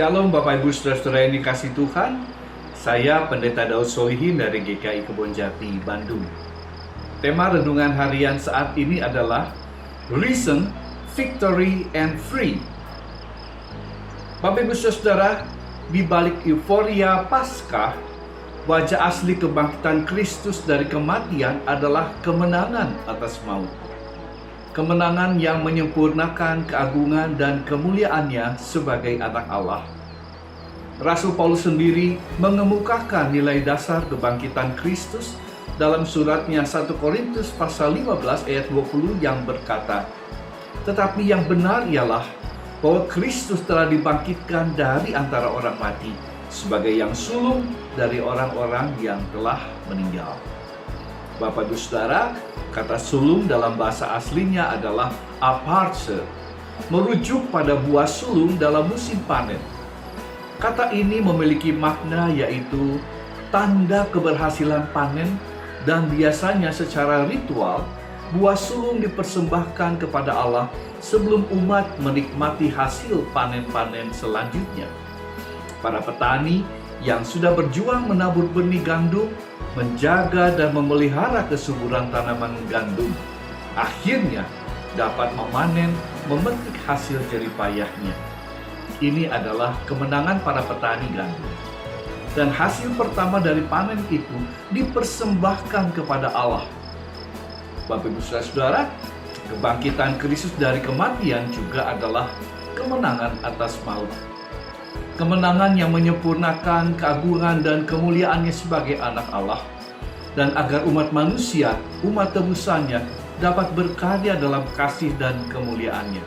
Shalom Bapak Ibu Saudara-saudara yang dikasihi Tuhan. Saya Pendeta Daud Solihin dari GKI Kebonjati, Bandung. Tema renungan harian saat ini adalah Reason, Victory, and Free. Bapak Ibu Saudara, di balik euforia Paskah, wajah asli kebangkitan Kristus dari kematian adalah kemenangan atas maut. Kemenangan yang menyempurnakan keagungan dan kemuliaannya sebagai anak Allah. Rasul Paulus sendiri mengemukakan nilai dasar kebangkitan Kristus dalam suratnya 1 Korintus pasal 15 ayat 20 yang berkata, "Tetapi yang benar ialah bahwa Kristus telah dibangkitkan dari antara orang mati sebagai yang sulung dari orang-orang yang telah meninggal." Bapak Ibu Saudara, kata sulung dalam bahasa aslinya adalah aparse, merujuk pada buah sulung dalam musim panen. Kata ini memiliki makna yaitu tanda keberhasilan panen, dan biasanya secara ritual buah sulung dipersembahkan kepada Allah sebelum umat menikmati hasil panen-panen selanjutnya. Para petani yang sudah berjuang menabur benih gandum, menjaga dan memelihara kesuburan tanaman gandum, akhirnya dapat memanen, memetik hasil jerih payahnya. Ini adalah kemenangan para petani gandum. Dan hasil pertama dari panen itu dipersembahkan kepada Allah. Bapak Ibu Saudara, kebangkitan Kristus dari kematian juga adalah kemenangan atas maut. Kemenangan yang menyempurnakan keagungan dan kemuliaannya sebagai anak Allah, dan agar umat manusia, umat tebusannya, dapat berkarya dalam kasih dan kemuliaannya.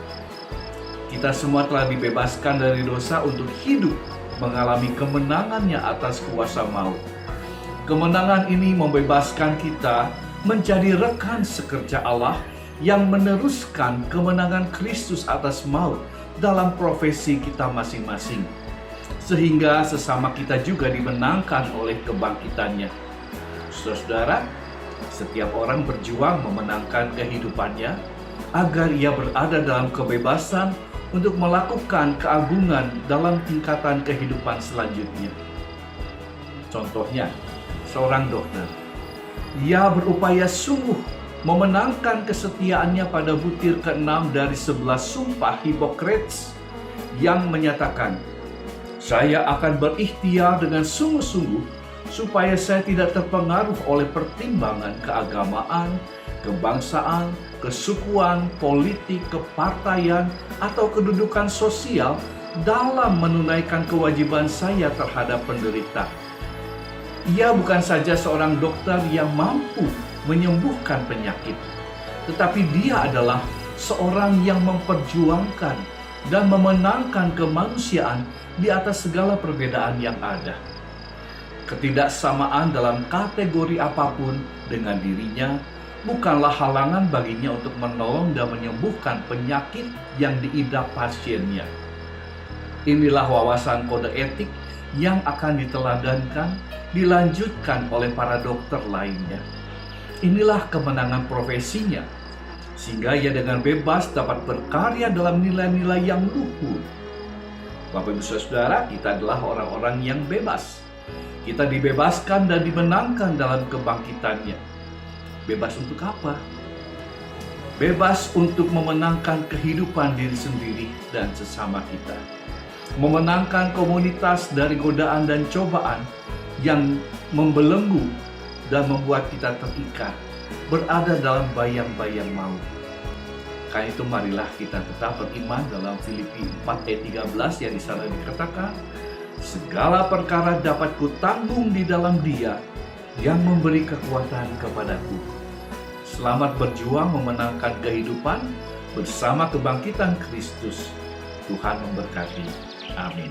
Kita semua telah dibebaskan dari dosa untuk hidup mengalami kemenangannya atas kuasa maut. Kemenangan ini membebaskan kita menjadi rekan sekerja Allah yang meneruskan kemenangan Kristus atas maut dalam profesi kita masing-masing, sehingga sesama kita juga dimenangkan oleh kebangkitannya. Saudara, setiap orang berjuang memenangkan kehidupannya agar ia berada dalam kebebasan untuk melakukan keagungan dalam tingkatan kehidupan selanjutnya. Contohnya, seorang dokter. Ia berupaya sungguh memenangkan kesetiaannya pada butir ke-6 dari 11 sumpah Hippocrates yang menyatakan, "Saya akan berikhtiar dengan sungguh-sungguh supaya saya tidak terpengaruh oleh pertimbangan keagamaan, kebangsaan, kesukuan, politik, kepartaian, atau kedudukan sosial dalam menunaikan kewajiban saya terhadap penderita." Ia bukan saja seorang dokter yang mampu menyembuhkan penyakit, tetapi dia adalah seorang yang memperjuangkan dan memenangkan kemanusiaan di atas segala perbedaan yang ada. Ketidaksamaan dalam kategori apapun dengan dirinya bukanlah halangan baginya untuk menolong dan menyembuhkan penyakit yang diidap pasiennya. Inilah wawasan kode etik yang akan diteladankan, dilanjutkan oleh para dokter lainnya. Inilah kemenangan profesinya, sehingga ia dengan bebas dapat berkarya dalam nilai-nilai yang luhur. Bapak Ibu Saudara, kita adalah orang-orang yang bebas. Kita dibebaskan dan dimenangkan dalam kebangkitannya. Bebas untuk apa? Bebas untuk memenangkan kehidupan diri sendiri dan sesama kita. Memenangkan komunitas dari godaan dan cobaan yang membelenggu dan membuat kita terikat, berada dalam bayang-bayang maut. Karena itu marilah kita tetap beriman dalam Filipi 4 ayat 13 yang di sana dikatakan, "Segala perkara dapat kutanggung di dalam Dia yang memberi kekuatan kepadaku." Selamat berjuang memenangkan kehidupan bersama kebangkitan Kristus. Tuhan memberkati. Amin.